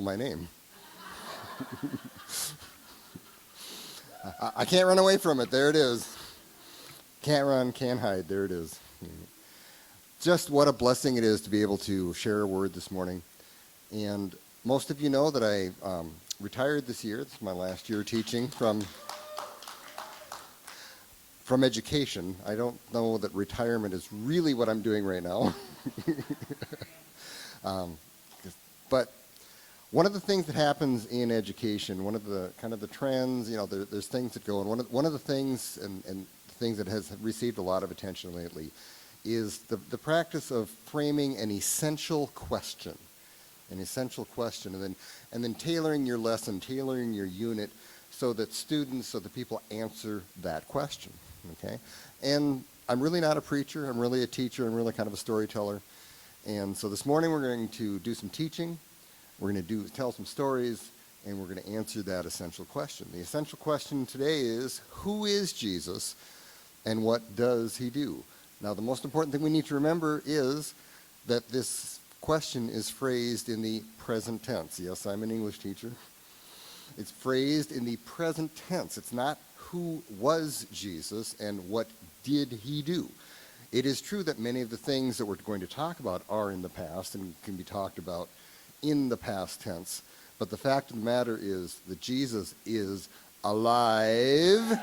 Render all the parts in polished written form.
my name. I can't run away from it. There it is. Can't run, can't hide. There it is. Just what a blessing it is to be able to share a word this morning. And most of you know that I retired this year. This is my last year teaching from education. I don't know that retirement is really what I'm doing right now. But one of the things that happens in education, one of the kind of the trends, there's things that go, and one of the things and things that has received a lot of attention lately is the practice of framing an essential question, and then tailoring your lesson, tailoring your unit so that people answer that question. Okay, and I'm really not a preacher. I'm really a teacher. I'm really kind of a storyteller. And so this morning we're going to do some teaching. We're going to tell some stories, and we're going to answer that essential question. The essential question today is, who is Jesus, and what does he do? Now, the most important thing we need to remember is that this question is phrased in the present tense. Yes, I'm an English teacher. It's phrased in the present tense. It's not who was Jesus and what did he do. It is true that many of the things that we're going to talk about are in the past and can be talked about in the past tense. But the fact of the matter is that Jesus is alive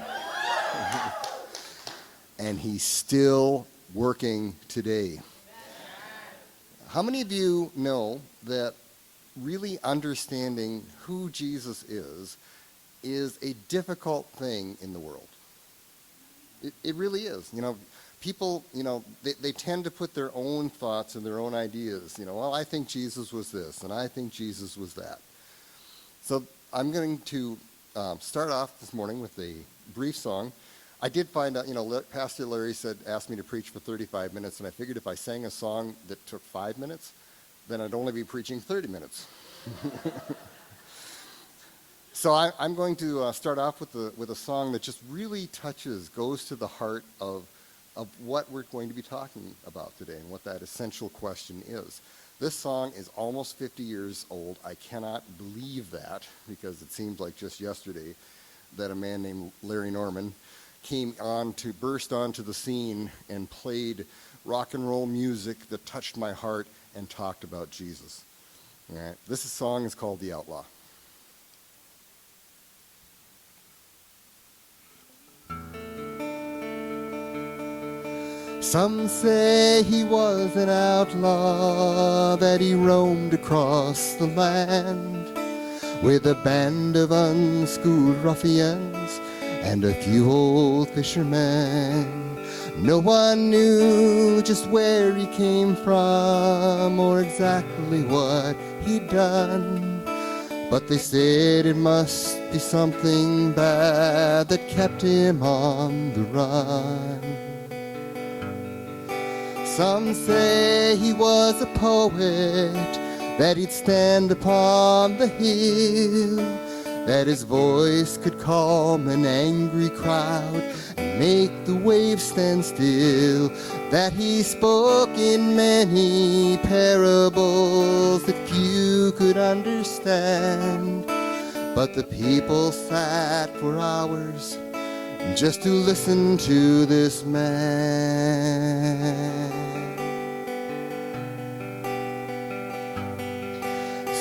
and he's still working today. How many of you know that really understanding who Jesus is a difficult thing in the world? It really is. People, they tend to put their own thoughts and their own ideas. Well, I think Jesus was this, and I think Jesus was that. So I'm going to start off this morning with a brief song. I did find out, Pastor Larry asked me to preach for 35 minutes, and I figured if I sang a song that took 5 minutes, then I'd only be preaching 30 minutes. So I'm going to start off with a song that just really goes to the heart of what we're going to be talking about today and what that essential question is. This song is almost 50 years old. I cannot believe that, because it seems like just yesterday that a man named Larry Norman burst onto the scene and played rock and roll music that touched my heart and talked about Jesus. All right. This song is called The Outlaw. Some say he was an outlaw, that he roamed across the land with a band of unschooled ruffians and a few old fishermen. No one knew just where he came from or exactly what he'd done, but they said it must be something bad that kept him on the run. Some say he was a poet, that he'd stand upon the hill, that his voice could calm an angry crowd and make the waves stand still, that he spoke in many parables that few could understand. But the people sat for hours just to listen to this man.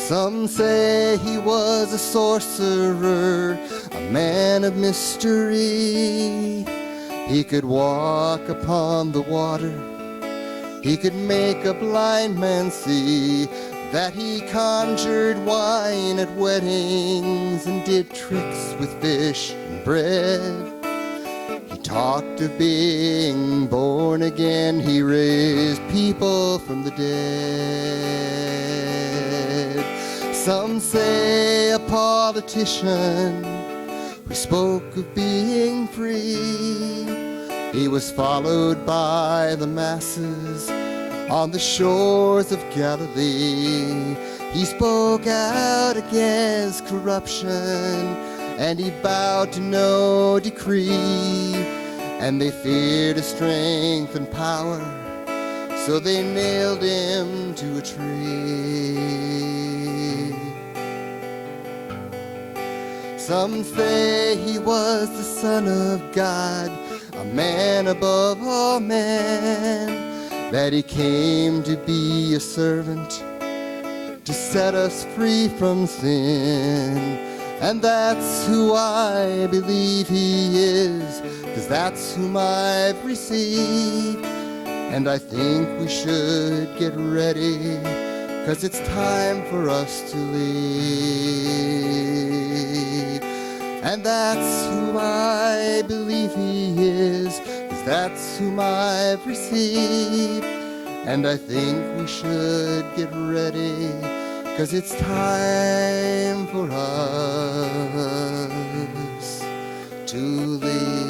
Some say he was a sorcerer, a man of mystery. He could walk upon the water, he could make a blind man see, that he conjured wine at weddings and did tricks with fish and bread. He talked of being born again, he raised people from the dead. Some say a politician who spoke of being free. He was followed by the masses on the shores of Galilee. He spoke out against corruption, and he bowed to no decree. And they feared his strength and power, so they nailed him to a tree. Some say he was the Son of God, a man above all men, that he came to be a servant to set us free from sin. And that's who I believe he is, 'cause that's whom I've received. And I think we should get ready, 'cause it's time for us to leave. And that's who I believe he is, 'cause that's whom I've received. And I think we should get ready, 'cause it's time for us to leave.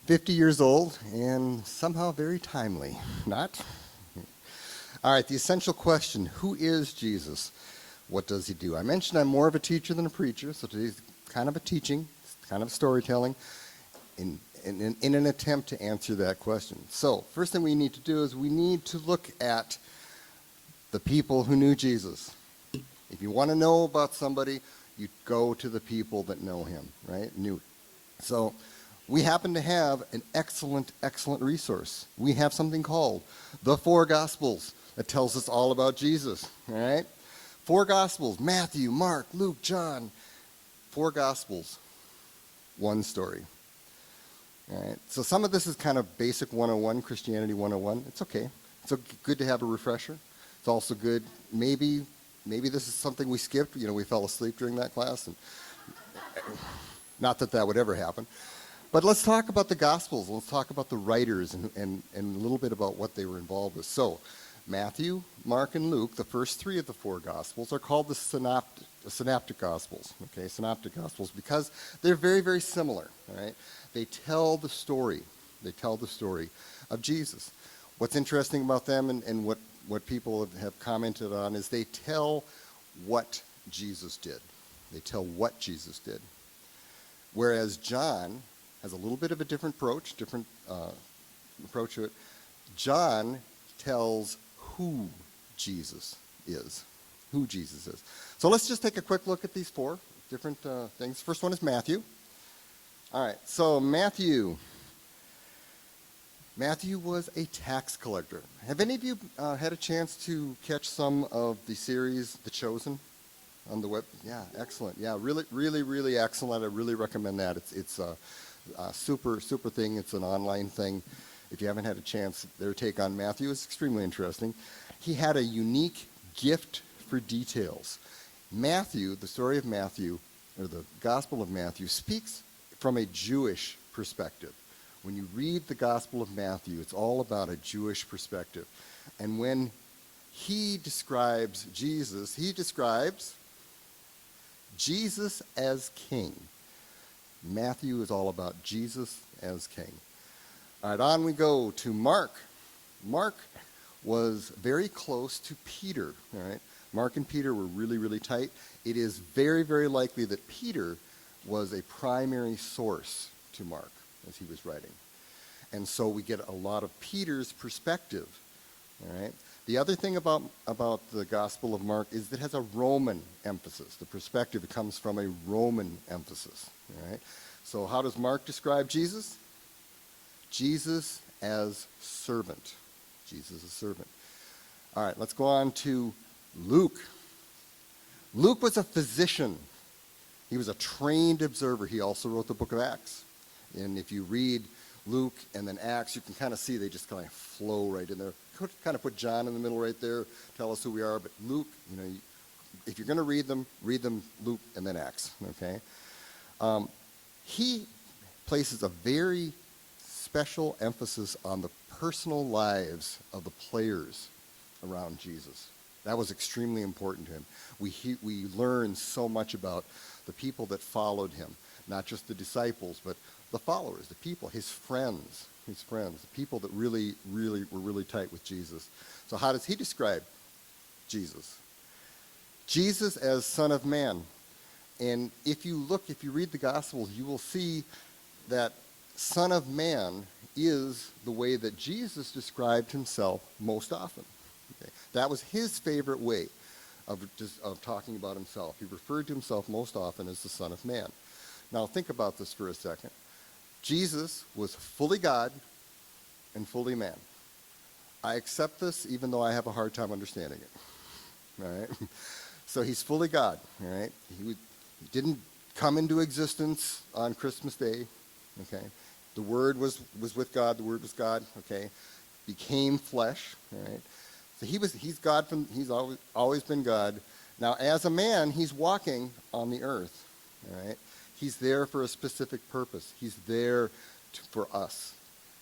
50 years old and somehow very timely, not? All right, the essential question, who is Jesus? What does he do? I mentioned I'm more of a teacher than a preacher, so today's kind of a teaching, kind of storytelling, in an attempt to answer that question. So, first thing we need to do is we need to look at the people who knew Jesus. If you want to know about somebody, you go to the people that know him, right? Knew. So, we happen to have an excellent resource. We have something called the Four Gospels that tells us all about Jesus, all right? Four Gospels, Matthew, Mark, Luke, John. Four Gospels, one story. All right, so some of this is kind of basic 101, Christianity 101. It's okay. It's good to have a refresher. It's also good, maybe this is something we skipped. We fell asleep during that class. And not that that would ever happen. But let's talk about the Gospels. Let's talk about the writers and a little bit about what they were involved with. So, Matthew, Mark, and Luke, the first three of the four Gospels, are called the synoptic Gospels. Okay, synoptic Gospels, because they're very, very similar. All right, they tell the story. They tell the story of Jesus. What's interesting about them and what people have commented on is they tell what Jesus did. They tell what Jesus did. Whereas John has a little bit of a different approach to it. John tells who Jesus is. So let's just take a quick look at these four different things. First one is Matthew. All right, so Matthew was a tax collector. Have any of you had a chance to catch some of the series The Chosen on the web? Yeah, excellent. Yeah, really excellent. I really recommend that. It's a super thing. It's an online thing. If you haven't had a chance, their take on Matthew is extremely interesting. He had a unique gift for details. Matthew, the story of Matthew, or the Gospel of Matthew, speaks from a Jewish perspective. When you read the Gospel of Matthew, it's all about a Jewish perspective. And when he describes Jesus, he describes Jesus as king. Matthew is all about Jesus as king. All right, on we go to Mark. Mark was very close to Peter. All right, Mark and Peter were really tight. It is very, very likely that Peter was a primary source to Mark as he was writing. And so we get a lot of Peter's perspective. All right. The other thing about the Gospel of Mark is that it has a Roman emphasis. The perspective comes from a Roman emphasis. All right. So how does Mark describe Jesus? Jesus as servant. Jesus as servant. All right, let's go on to Luke. Luke was a physician. He was a trained observer. He also wrote the book of Acts. And if you read Luke and then Acts, you can kind of see they just kind of flow right in there. Kind of put John in the middle right there, tell us who we are. But Luke, if you're going to read them Luke and then Acts, okay? He places a very special emphasis on the personal lives of the players around Jesus. That was extremely important to him. We learn so much about the people that followed him, not just the disciples, but the followers, the people, his friends. his friends, the people that really, really were really tight with Jesus. So how does he describe Jesus? Jesus as Son of Man. And if you read the Gospels, you will see that Son of Man is the way that Jesus described himself most often. Okay? That was his favorite way of talking about himself. He referred to himself most often as the Son of Man. Now think about this for a second. Jesus was fully God and fully man. I accept this even though I have a hard time understanding it. All right? So he's fully God. All right? He didn't come into existence on Christmas Day. Okay? The Word was with God. The Word was God. Okay? Became flesh. All right? So he's God he's always been God. Now as a man, he's walking on the earth. All right? He's there for a specific purpose. He's there for us.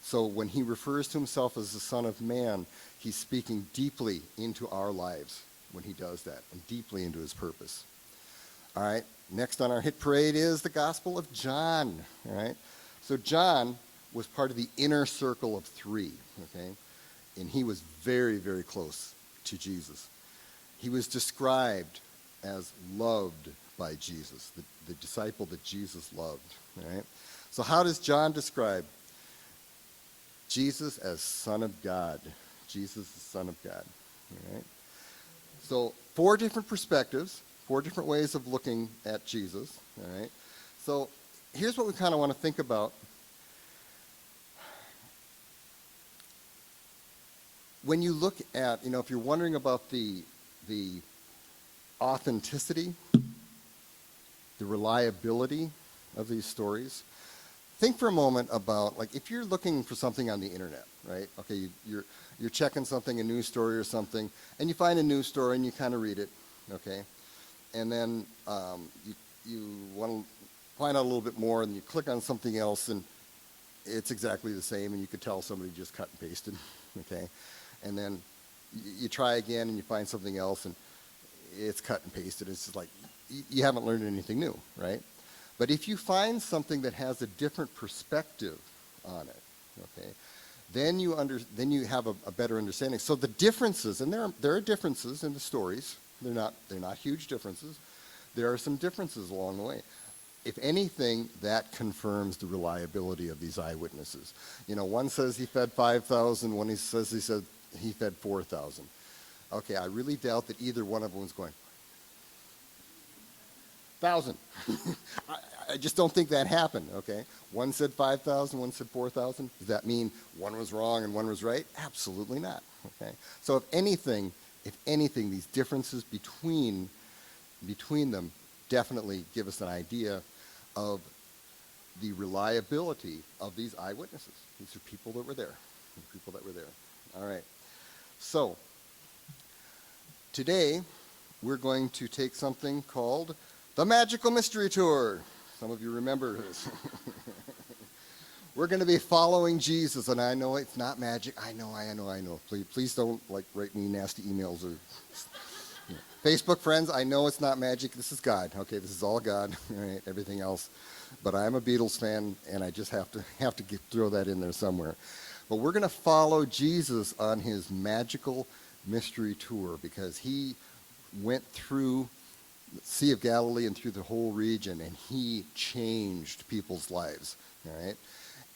So when he refers to himself as the Son of Man, he's speaking deeply into our lives when he does that, and deeply into his purpose. All right, next on our hit parade is the Gospel of John. All right, so John was part of the inner circle of 3, okay? And he was very, very close to Jesus. He was described as loved by Jesus, the disciple that Jesus loved. All right? So how does John describe Jesus as Son of God? Jesus, the Son of God. All right? So 4 different perspectives, 4 different ways of looking at Jesus. All right? So here's what we kind of want to think about. When you look at, if you're wondering about the authenticity, the reliability of these stories, think for a moment about, like, if you're looking for something on the internet, right? Okay, you're checking something, a news story or something, and you find a news story and you kind of read it, okay? And then you want to find out a little bit more, and you click on something else, and it's exactly the same, and you could tell somebody just cut and pasted, okay? And then you try again, and you find something else, and it's cut and pasted. It's just like, you haven't learned anything new, right? But if you find something that has a different perspective on it, okay, then you have a better understanding. So the differences, and there are differences in the stories. They're not huge differences. There are some differences along the way. If anything, that confirms the reliability of these eyewitnesses. One says he fed 5,000. One says he fed 4,000. Okay, I really doubt that either one of them was going 1,000. I just don't think that happened, okay? One said 5,000, one said 4,000. Does that mean one was wrong and one was right? Absolutely not, okay? So if anything, these differences between them definitely give us an idea of the reliability of these eyewitnesses. These are people that were there. All right. So today we're going to take something called the Magical Mystery Tour. Some of you remember this. We're going to be following Jesus, and I know it's not magic. I know. Please don't write me nasty emails or Facebook friends. I know it's not magic. This is God. Okay, this is all God. All right, everything else. But I'm a Beatles fan, and I just have to throw that in there somewhere. But we're going to follow Jesus on his magical mystery tour because he went through the Sea of Galilee and through the whole region, and he changed people's lives. All right.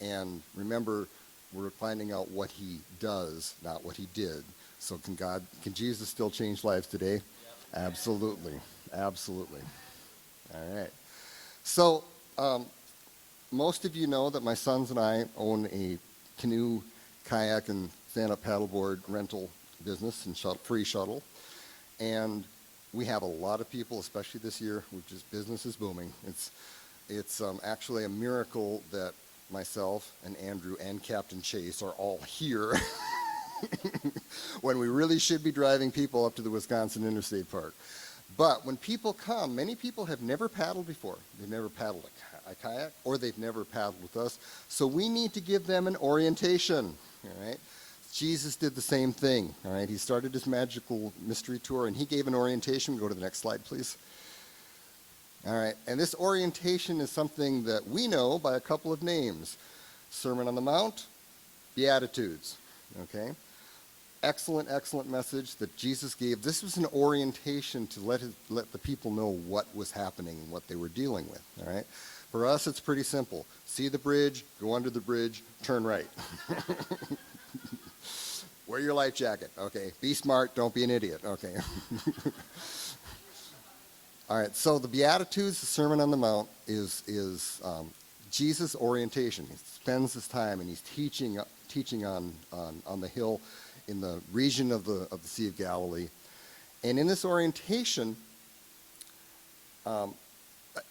And remember, we're finding out what he does, not what he did. So can Jesus still change lives today? Yep. Absolutely. All right. So most of you know that my sons and I own a canoe, kayak, and stand-up paddleboard rental business and free shuttle. And we have a lot of people, especially this year, business is booming. It's actually a miracle that myself and Andrew and Captain Chase are all here when we really should be driving people up to the Wisconsin Interstate Park. But when people come, many people have never paddled before. They've never paddled a kayak, or they've never paddled with us. So we need to give them an orientation, all right? Jesus did the same thing, all right? He started his magical mystery tour, and he gave an orientation. Go to the next slide, please. All right, and this orientation is something that we know by a couple of names. Sermon on the Mount, Beatitudes, okay? Excellent message that Jesus gave. This was an orientation to let the people know what was happening and what they were dealing with, all right? For us, it's pretty simple. See the bridge, go under the bridge, turn right. Wear your life jacket, okay? Be smart, don't be an idiot, okay? All right, so the Beatitudes, the Sermon on the Mount, is Jesus' orientation. He spends his time and he's teaching on the hill in the region of the Sea of Galilee. And in this orientation,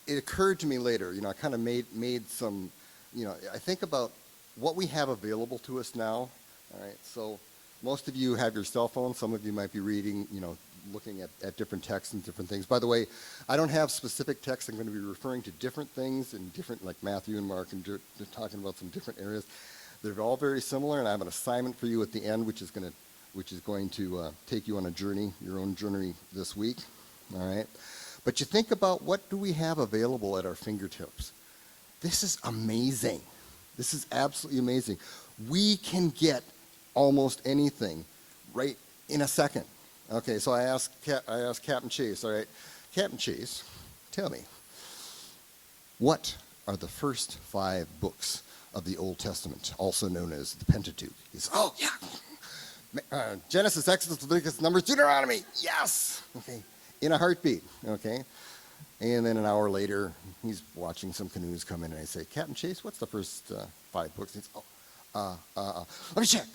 it occurred to me later, I kind of made some, I think about what we have available to us now. All right, so most of you have your cell phone. Some of you might be reading, looking at different texts and different things. By the way, I don't have specific texts. I'm going to be referring to different things in different, like Matthew and Mark, and they're talking about some different areas. They're all very similar, and I have an assignment for you at the end, which is going to take you on a journey, your own journey this week. All right, but you think about what do we have available at our fingertips? This is amazing. This is absolutely amazing. We can get almost anything right in a second. Okay, so I asked Captain Chase. All right, Captain Chase, tell me, what are the first 5 books of the Old Testament, also known as the Pentateuch? He says, oh, yeah. Genesis, Exodus, Leviticus, Numbers, Deuteronomy. Yes. Okay. In a heartbeat. Okay. And then an hour later, he's watching some canoes come in, and I say, Captain Chase, what's the first 5 books? He says, let me check.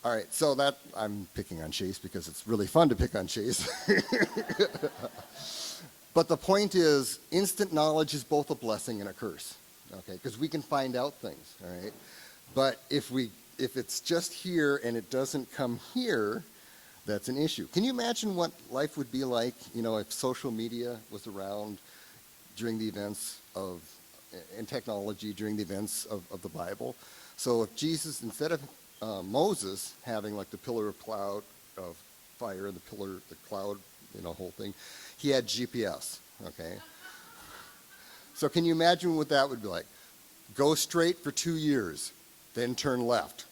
All right. So that I'm picking on Chase because it's really fun to pick on Chase. But the point is, instant knowledge is both a blessing and a curse, okay? Because we can find out things, all right? But if it's just here and it doesn't come here, that's an issue. Can you imagine what life would be like, if social media was around during the events and technology during the events of the Bible? So if Jesus, instead of Moses having like the pillar of cloud of fire and the cloud, whole thing, he had GPS, okay? So can you imagine what that would be like? Go straight for 2 years, then turn left.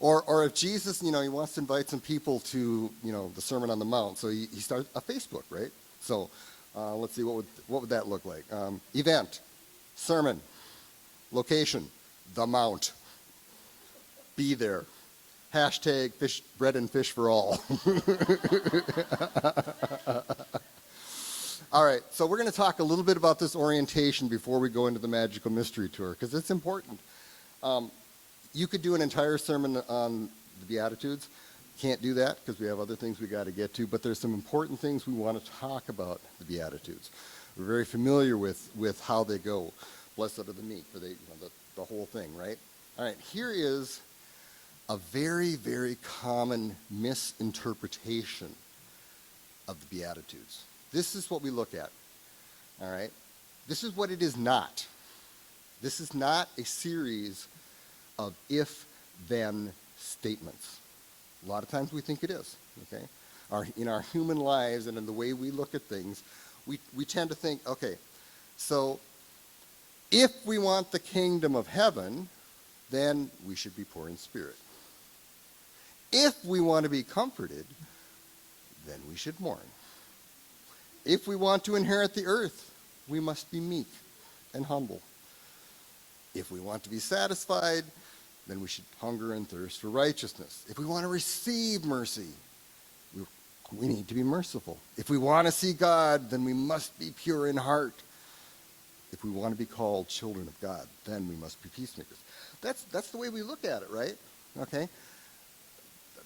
Or if Jesus, he wants to invite some people to, the Sermon on the Mount, so he starts a Facebook, right? So let's see, what would that look like? Event, sermon, location, the Mount. Be there. Hashtag bread and fish for all. All right, so we're going to talk a little bit about this orientation before we go into the Magical Mystery Tour, because it's important. You could do an entire sermon on the Beatitudes. Can't do that because we have other things we got to get to, but there's some important things we want to talk about the Beatitudes. We're very familiar with how they go. Blessed are the meek, for they, the whole thing, right? All right, here is a very, very common misinterpretation of the Beatitudes. This is what we look at, all right? This is what it is not. This is not a series of if-then statements. A lot of times we think it is, okay? In our human lives and in the way we look at things, we tend to think, okay, so if we want the kingdom of heaven, then we should be poor in spirit. If we want to be comforted, then we should mourn. If we want to inherit the earth, we must be meek and humble. If we want to be satisfied, then we should hunger and thirst for righteousness. If we want to receive mercy, we need to be merciful. If we want to see God, then we must be pure in heart. If we want to be called children of God, then we must be peacemakers. That's the way we look at it, right? Okay?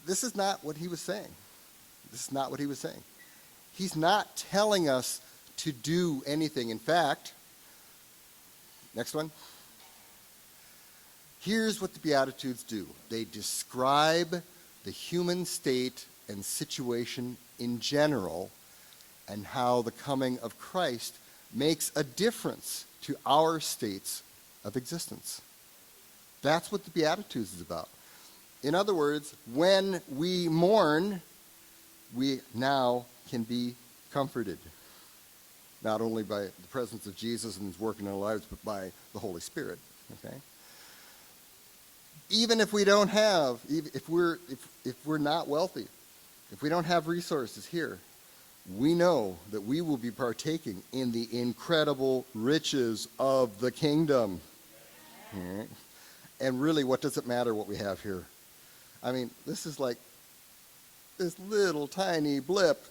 This is not what he was saying. This is not what he was saying. He's not telling us to do anything. In fact, next one. Here's what the Beatitudes do. They describe the human state and situation in general and how the coming of Christ makes a difference to our states of existence. That's what the Beatitudes is about. In other words, when we mourn, we now can be comforted. not only by the presence of Jesus and his work in our lives, but by the Holy Spirit. Okay? Even if we don't have, if we're not wealthy, if we don't have resources here, we know that we will be partaking in the incredible riches of the kingdom. Right? And really, what does it matter what we have here? I mean, this is like this little tiny blip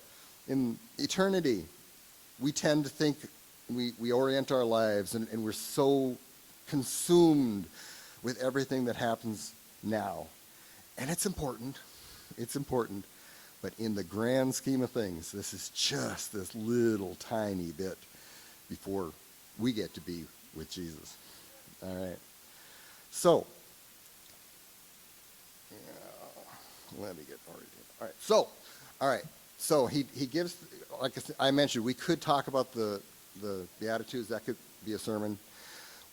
in eternity. We tend to think, we orient our lives, and we're so consumed with everything that happens now. And it's important. It's important. But in the grand scheme of things, this is just this little tiny bit before we get to be with Jesus. All right. So, let me get already. All right. So he gives, like I mentioned, we could talk about the Beatitudes. That could be a sermon.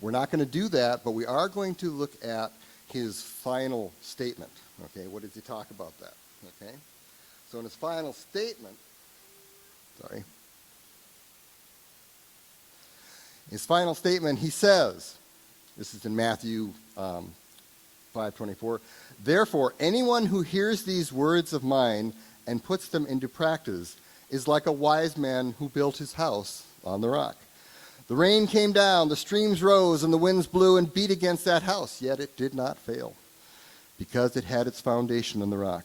We're not going to do that, but we are going to look at his final statement. Okay, what does he talk about that? Okay, so in his final statement, he says, this is in Matthew 5:24, therefore anyone who hears these words of mine and puts them into practice is like a wise man who built his house on the rock. The rain came down, the streams rose, and the winds blew and beat against that house, yet it did not fail, because it had its foundation on the rock.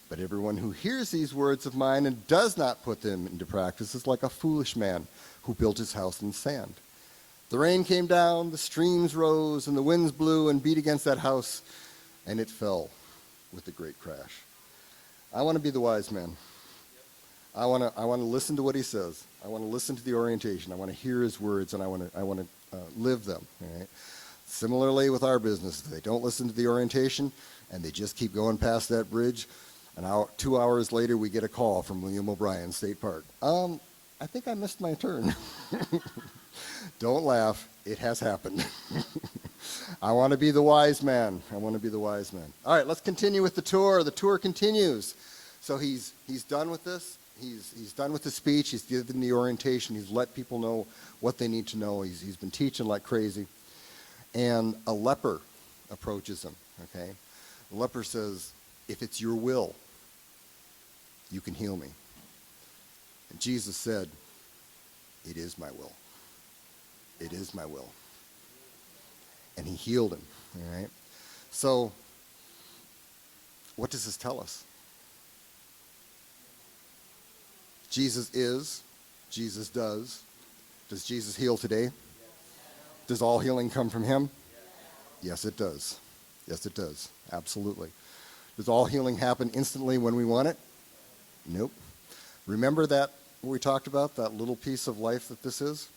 But everyone who hears these words of mine and does not put them into practice is like a foolish man who built his house on sand. The rain came down, the streams rose, and the winds blew and beat against that house, and it fell with a great crash. I want to be the wise man. I want to listen to what he says. I want to listen to the orientation. I want to hear his words, and I want to live them. All right? Similarly with our business, if they don't listen to the orientation and they just keep going past that bridge, 2 hours later we get a call from William O'Brien State Park. I think I missed my turn. Don't laugh. It has happened. I want to be the wise man. I want to be the wise man. All right, let's continue with the tour. The tour continues. So he's done with this. He's done with the speech. He's given the orientation. He's let people know what they need to know. He's been teaching like crazy. And a leper approaches him, okay? The leper says, if it's your will, you can heal me. And Jesus said, it is my will. It is my will. And he healed him, all right? So, what does this tell us? Jesus is, Jesus does. Does Jesus heal today? Does all healing come from him? Yes, it does. Yes, it does. Absolutely. Does all healing happen instantly when we want it? Nope. Remember that what we talked about, that little piece of life that this is?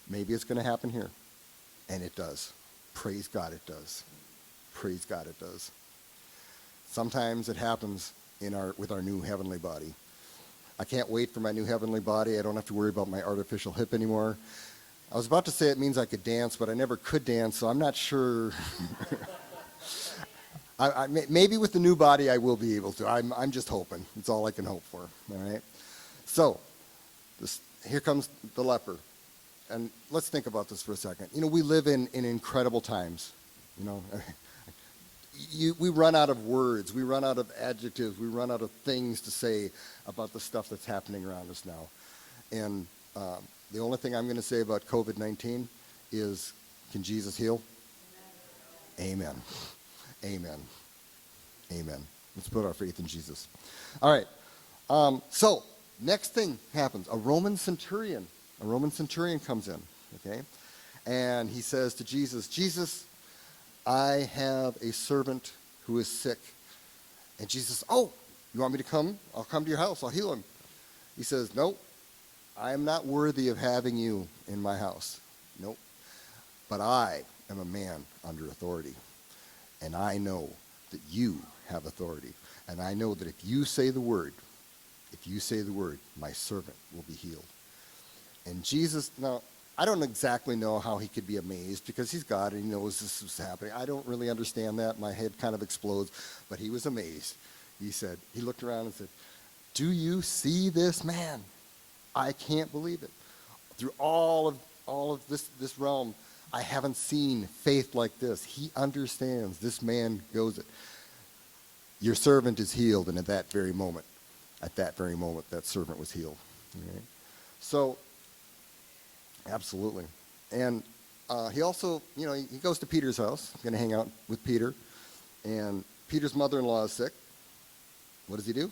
Maybe it's going to happen here. And it does. Praise God it does. Praise God it does. Sometimes it happens with our new heavenly body. I can't wait for my new heavenly body. I don't have to worry about my artificial hip anymore. I was about to say it means I could dance, but I never could dance, so I'm not sure. Maybe with the new body I will be able to. I'm just hoping. It's all I can hope for. All right. So, here comes the leper, and let's think about this for a second. You know, we live in incredible times. You know, we run out of words, we run out of adjectives, we run out of things to say about the stuff that's happening around us now. And the only thing I'm going to say about COVID-19 is, can Jesus heal? Amen. Amen. Amen. Let's put our faith in Jesus. All right. So, next thing happens. A Roman centurion comes in, okay? And he says to Jesus, Jesus, I have a servant who is sick. And Jesus, oh, you want me to come? I'll come to your house. I'll heal him. He says, nope, I am not worthy of having you in my house. Nope. But I am a man under authority. And I know that you have authority. And I know that if you say the word, my servant will be healed. And Jesus, now, I don't exactly know how he could be amazed because he's God and he knows this is happening. I don't really understand that. My head kind of explodes. But he was amazed. He looked around and said, do you see this man? I can't believe it. Through all of this realm, I haven't seen faith like this. He understands. This man goes it. Your servant is healed, and at that very moment, that servant was healed. Right? So, absolutely. And he also, he goes to Peter's house, going to hang out with Peter, and Peter's mother-in-law is sick. What does he do?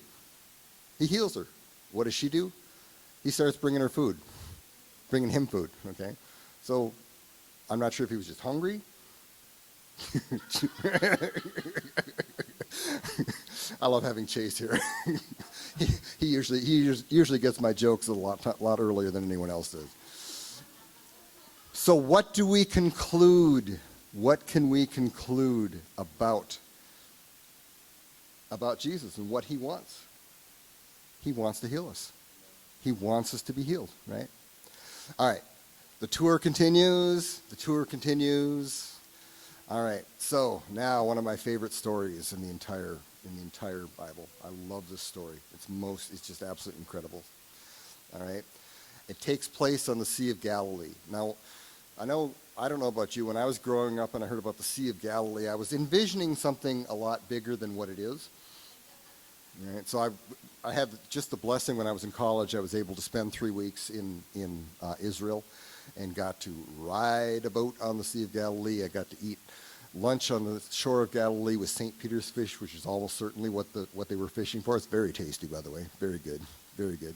He heals her. What does she do? He starts bringing her food, bringing him food, okay? So I'm not sure if he was just hungry. I love having Chase here. he usually gets my jokes a lot earlier than anyone else does. So what do we conclude? What can we conclude about Jesus and what he wants? He wants to heal us. He wants us to be healed, right? All right. The tour continues. All right. So now one of my favorite stories in the entire Bible. I love this story. It's just absolutely incredible. All right. It takes place on the Sea of Galilee. Now, I don't know about you. When I was growing up and I heard about the Sea of Galilee, I was envisioning something a lot bigger than what it is. All right. So I had just the blessing when I was in college. I was able to spend 3 weeks in Israel and got to ride a boat on the Sea of Galilee. I got to eat lunch on the shore of Galilee with St. Peter's fish, which is almost certainly what they were fishing for. It's very tasty, by the way. Very good. Very good.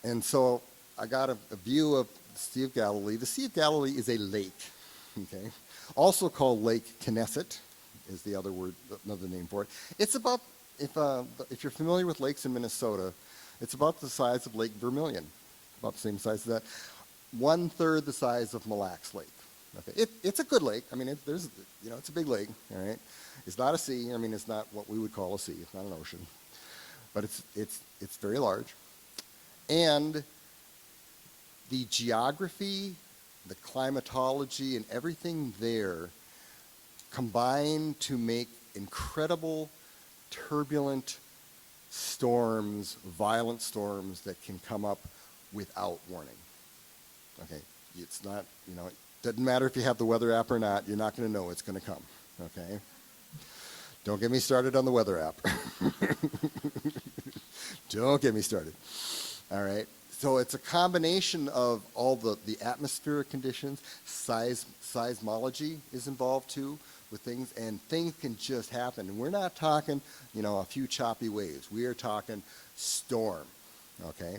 And so I got a view of the Sea of Galilee. The Sea of Galilee is a lake, okay? Also called Lake Knesset is the another name for it. It's about, if you're familiar with lakes in Minnesota, it's about the size of Lake Vermilion, about the same size as that. 1/3 the size of Mille Lacs Lake. Okay, it's a good lake. I mean, it's a big lake. All right, it's not a sea. I mean, it's not what we would call a sea. It's not an ocean, but it's very large, and the geography, the climatology, and everything there combine to make incredible, turbulent storms, violent storms that can come up without warning. Okay, it's not, it doesn't matter if you have the weather app or not, you're not going to know it's going to come, okay? Don't get me started on the weather app. Don't get me started, all right? So it's a combination of all the atmospheric conditions, seismology is involved too with things, and things can just happen. And we're not talking, a few choppy waves. We are talking storm, okay?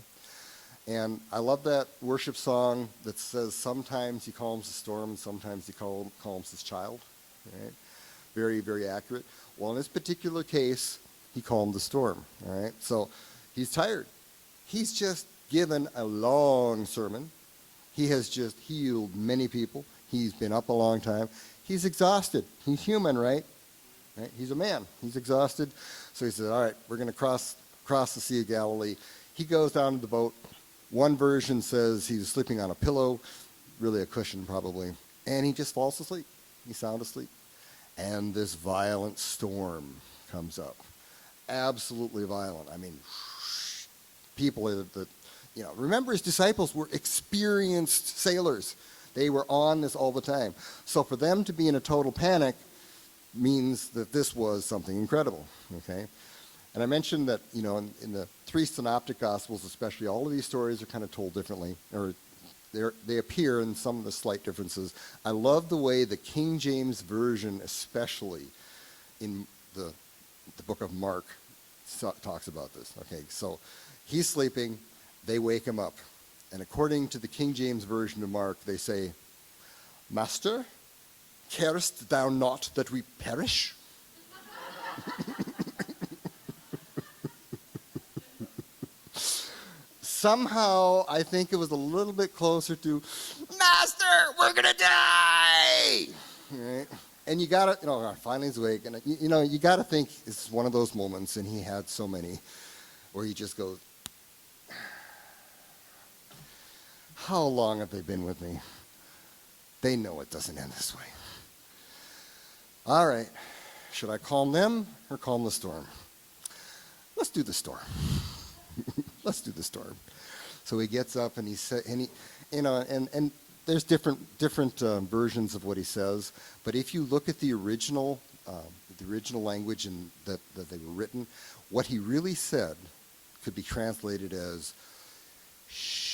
And I love that worship song that says, sometimes he calms the storm, sometimes he calms his child. Right? Very, very accurate. Well, in this particular case, he calmed the storm. All right? So he's tired. He's just given a long sermon. He has just healed many people. He's been up a long time. He's exhausted. He's human, right? He's a man. He's exhausted. So he says, all right, we're going to cross the Sea of Galilee. He goes down to the boat. One version says he was sleeping on a pillow, really a cushion probably, and he just falls asleep. He's sound asleep. And this violent storm comes up. Absolutely violent. I mean, people that remember his disciples were experienced sailors. They were on this all the time. So for them to be in a total panic means that this was something incredible, okay? And I mentioned that, in the 3 synoptic gospels especially, all of these stories are kind of told differently, or they appear in some of the slight differences. I love the way the King James Version, especially in the book of Mark, talks about this. Okay, so he's sleeping, they wake him up. And according to the King James Version of Mark, they say, Master, carest thou not that we perish? Somehow, I think it was a little bit closer to, Master, we're going to die! Right? And you got to, finally he's awake, and, you got to think it's one of those moments, and he had so many, where he just goes, how long have they been with me? They know it doesn't end this way. All right, should I calm them or calm the storm? Let's do the storm. Let's do the storm. So he gets up and he said, and there's different versions of what he says. But if you look at the original language and that they were written, what he really said could be translated as, "Shh.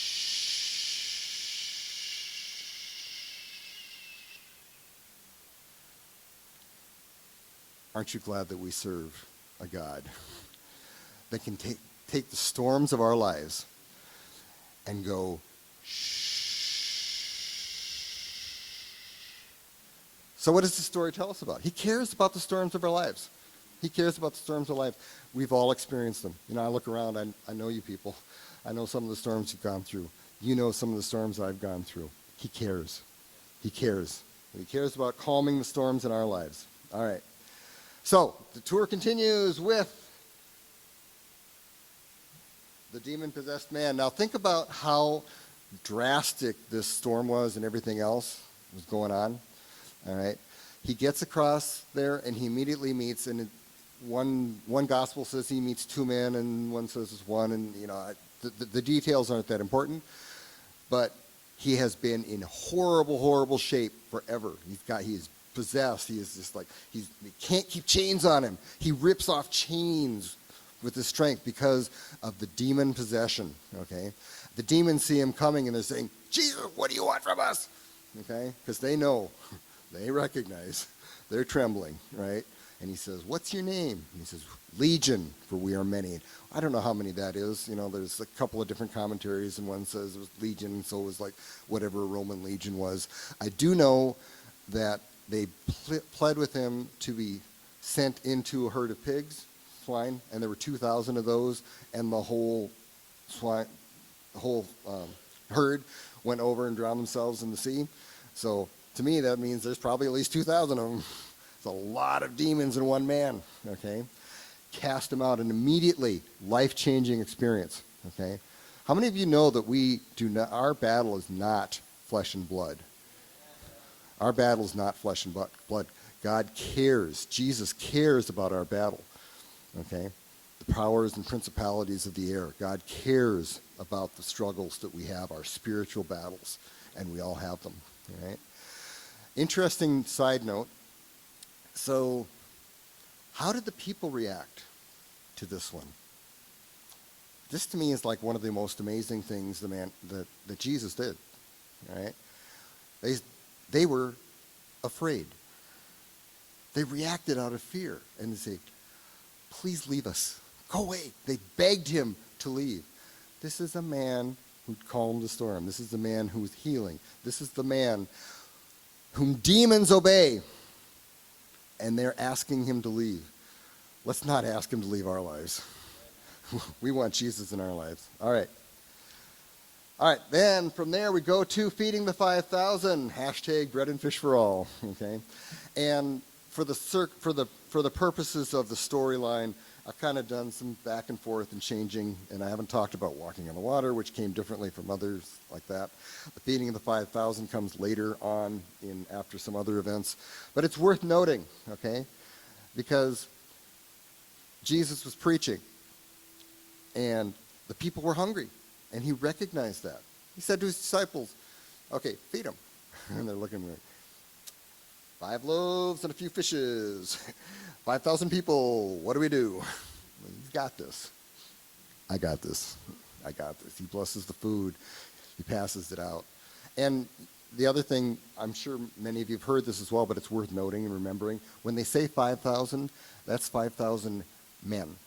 Aren't you glad that we serve a God that can take the storms of our lives and go, shh." So what does the story tell us about? He cares about the storms of our lives. He cares about the storms of life. We've all experienced them. I look around, I know you people. I know some of the storms you've gone through. You know some of the storms I've gone through. He cares. He cares. He cares about calming the storms in our lives. All right. So the tour continues with the demon-possessed man. Now think about how drastic this storm was and everything else was going on. All right. He gets across there and he immediately meets, and one gospel says he meets two men and one says it's one, and the details aren't that important, but he has been in horrible shape forever. He is possessed. He is just like, he can't keep chains on him. He rips off chains with his strength because of the demon possession. Okay, the demons see him coming and they're saying, "Jesus, what do you want from us?" Okay, because they know. They recognize. They're trembling, right? And he says, "What's your name?" And he says, "Legion, for we are many." I don't know how many that is. There's a couple of different commentaries, and one says it was legion, and so it was like whatever a Roman legion was. I do know that they pled with him to be sent into a herd of pigs, swine, and there were 2,000 of those, and the whole herd went over and drowned themselves in the sea. So to me, that means there's probably at least 2,000 of them. It's a lot of demons in one man, okay? Cast him out, and immediately, life-changing experience, okay? How many of you know that our battle is not flesh and blood? Our battle is not flesh and blood. God cares. Jesus cares about our battle, okay? The powers and principalities of the air. God cares about the struggles that we have, our spiritual battles, and we all have them, all right? Interesting side note. So, how did the people react to this one? This to me is like one of the most amazing things that Jesus did. Right? They were afraid. They reacted out of fear and they said, "Please leave us. Go away." They begged him to leave. This is a man who calmed the storm. This is the man who's healing. This is the man whom demons obey, and they're asking him to leave. Let's not ask him to leave our lives. We want Jesus in our lives. All right, then from there we go to feeding the 5,000, hashtag bread and fish for all, okay? And for the purposes of the storyline, I've kind of done some back and forth and changing, and I haven't talked about walking on the water, which came differently from others like that. The feeding of the 5,000 comes later on after some other events. But it's worth noting, okay, because Jesus was preaching, and the people were hungry, and he recognized that. He said to his disciples, "Okay, feed them." And they're looking at me, 5 loaves and a few fishes. 5,000 people, what do we do? He's got this. I got this. He blesses the food. He passes it out. And the other thing, I'm sure many of you have heard this as well, but it's worth noting and remembering. When they say 5,000, that's 5,000 men.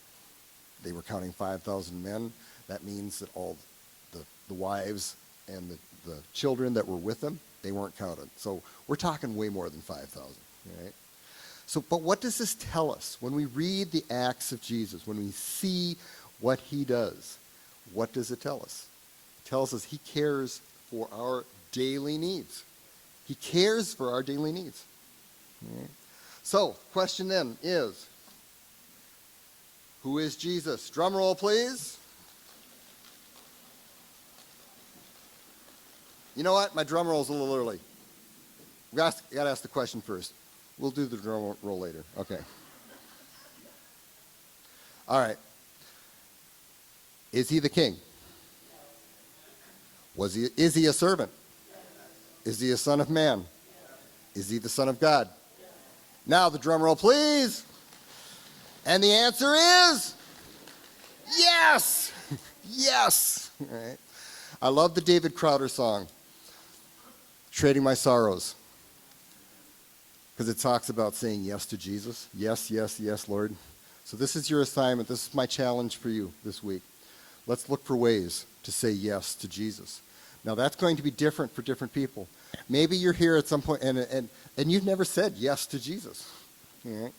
They were counting 5,000 men. That means that all the wives and the children that were with them, they weren't counted. So we're talking way more than 5,000, right? So, but what does this tell us? When we read the acts of Jesus, when we see what he does, what does it tell us? It tells us he cares for our daily needs. He cares for our daily needs. Right? So, question then is, who is Jesus? Drum roll, please. You know what? My drum roll's a little early. We got to ask the question first. We'll do the drum roll later. Okay. All right. Is he the king? Is he a servant? Is he a son of man? Is he the son of God? Now the drum roll, please. And the answer is yes. Yes. All right. I love the David Crowder song, Trading My Sorrows, because it talks about saying yes to Jesus. Yes, yes, yes, Lord. So this is your assignment. This is my challenge for you this week. Let's look for ways to say yes to Jesus. Now, that's going to be different for different people. Maybe you're here at some point and you've never said yes to Jesus. All right?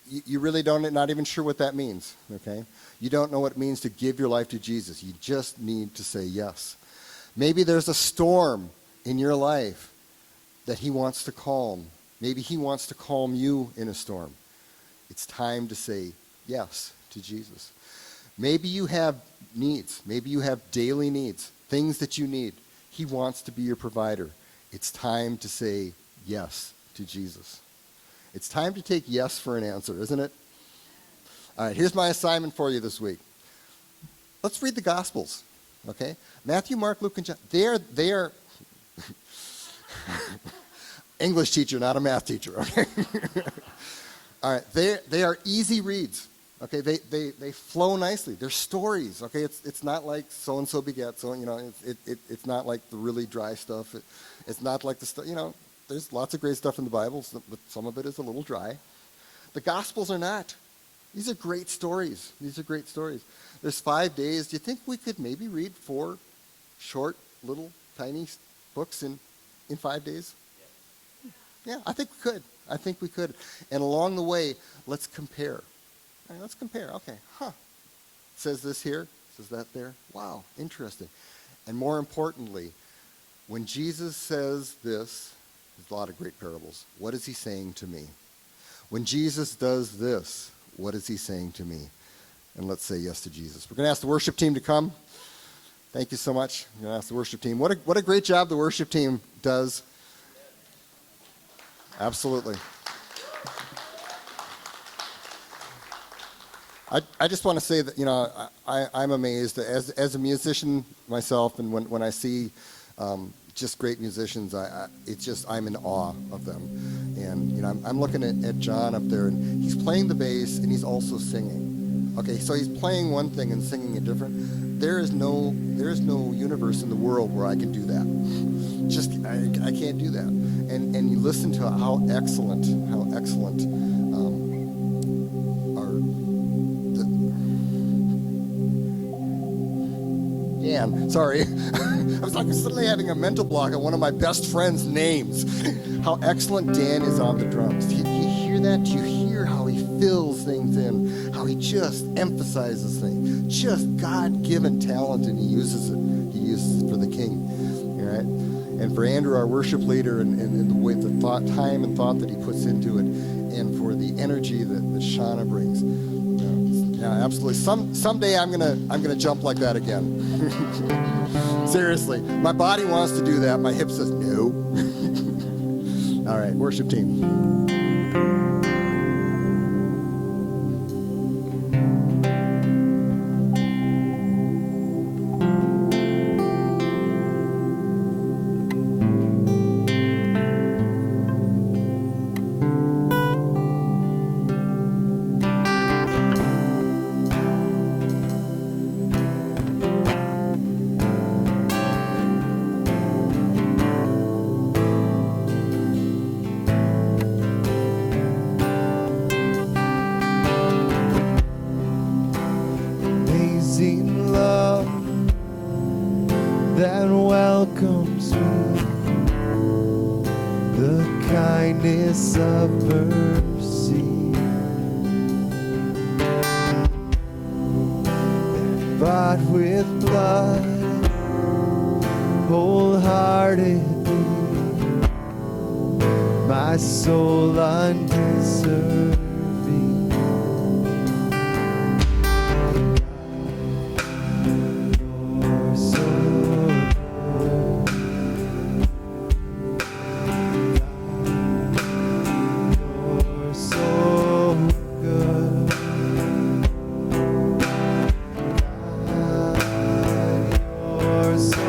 You really don't, not even sure what that means, okay? You don't know what it means to give your life to Jesus. You just need to say yes. Maybe there's a storm in your life that he wants to calm. Maybe he wants to calm you in a storm. It's time to say yes to Jesus. Maybe you have needs. Maybe you have daily needs, things that you need. He wants to be your provider. It's time to say yes to Jesus. It's time to take yes for an answer, isn't it? All right, here's my assignment for you this week. Let's read the Gospels, okay? Matthew, Mark, Luke, and John. They are English teacher, not a math teacher, okay? All right, they are easy reads, okay? They flow nicely. They're stories, okay? It's not like so-and-so begat, so, you know, it's not like the really dry stuff. It's not like the stuff, you know, there's lots of great stuff in the Bible, but some of it is a little dry. The Gospels are not. These are great stories. These are great stories. There's 5 days. Do you think we could maybe read 4 short, little, tiny books in 5 days? Yeah, I think we could. I think we could. And along the way, let's compare. All right, let's compare. Okay, It says this here. Says that there. Wow, interesting. And more importantly, when Jesus says this, there's a lot of great parables. What is he saying to me? When Jesus does this, what is he saying to me? And let's say yes to Jesus. We're going to ask the worship team to come. Thank you so much. I'm going to ask the worship team. What a great job the worship team does. Absolutely. I just want to say that, you know, I'm amazed as a musician myself, and when I see just great musicians, I'm in awe of them. And, you know, I'm looking at John up there, and he's playing the bass, and he's also singing. Okay, so he's playing one thing and singing a different. There is no universe in the world where I can do that. I can't do that. And you listen to how excellent Dan, sorry. I was like suddenly having a mental block on one of my best friend's names. How excellent Dan is on the drums. Do you hear that? Do you hear how he fills things in? How he just emphasizes things. Just God-given talent, and he uses it. He uses it for the King. All right? And for Andrew, our worship leader, and the way, the thought, time and thought that he puts into it, and for the energy that Shauna brings. Yeah, absolutely. Someday I'm gonna jump like that again. Seriously, my body wants to do that. My hip says no. All right, worship team. That welcomes me, the kindness of mercy that bought with blood, wholeheartedly, my soul undeserving. You're so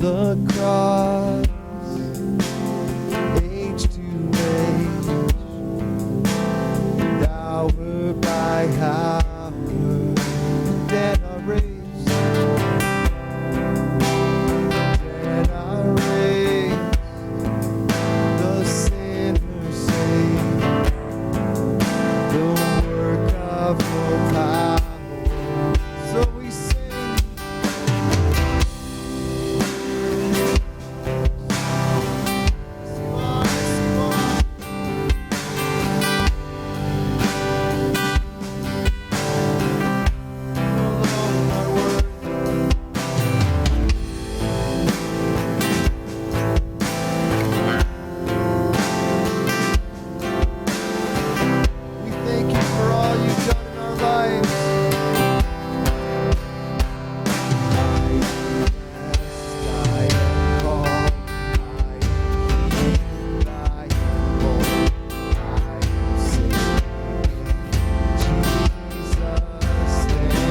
the cross, age to age, and hour by hour, dead are raised, dead are raised, the sinner saved, the work of your power. So we sing. We thank you for all you've done in our lives. I am called, I am healed, I am born, I am saved in Jesus' name.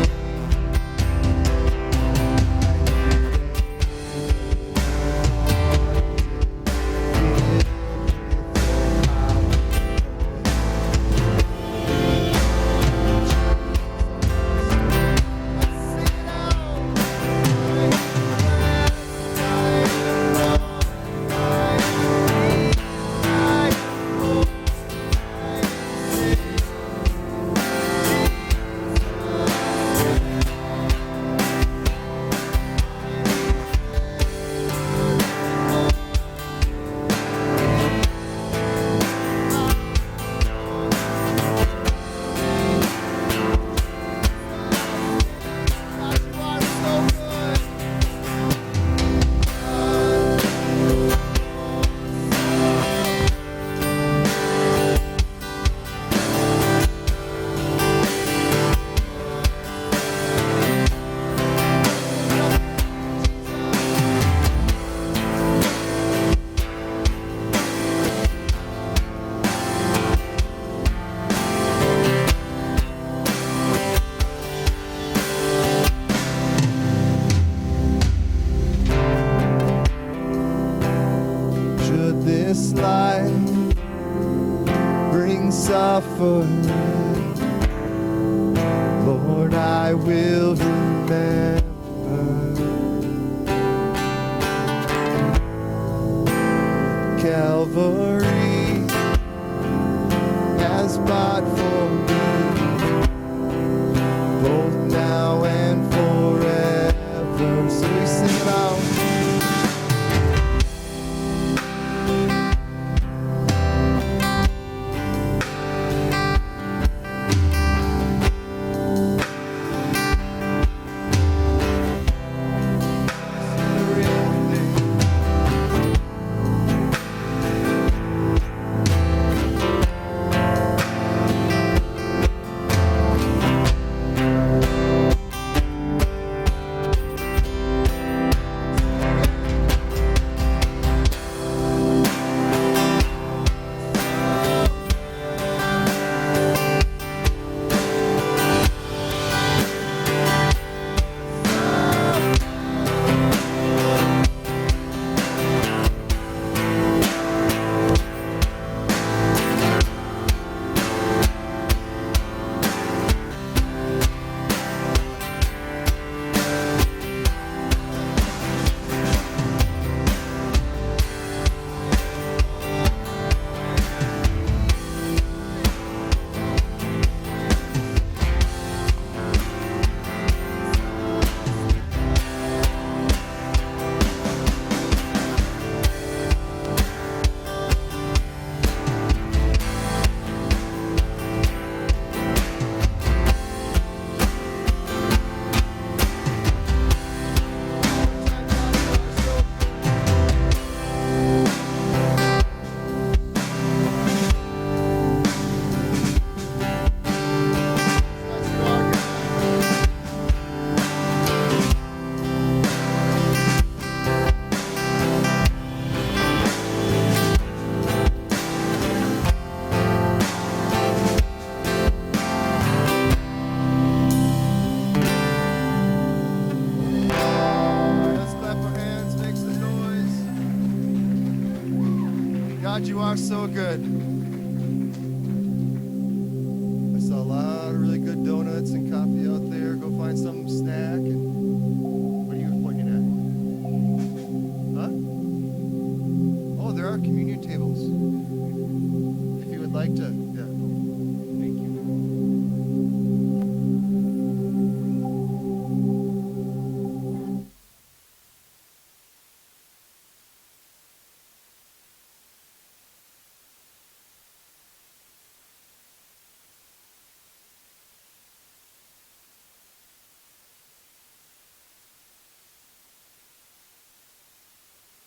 Should this life bring suffering, Lord, I will remember Calvary has bought for me, both now and forever. So we sing it out. God, you are so good. I saw a lot of really good donuts and coffee out there. Go find some snack. And what are you pointing at? Huh? Oh, there are communion tables. If you would like to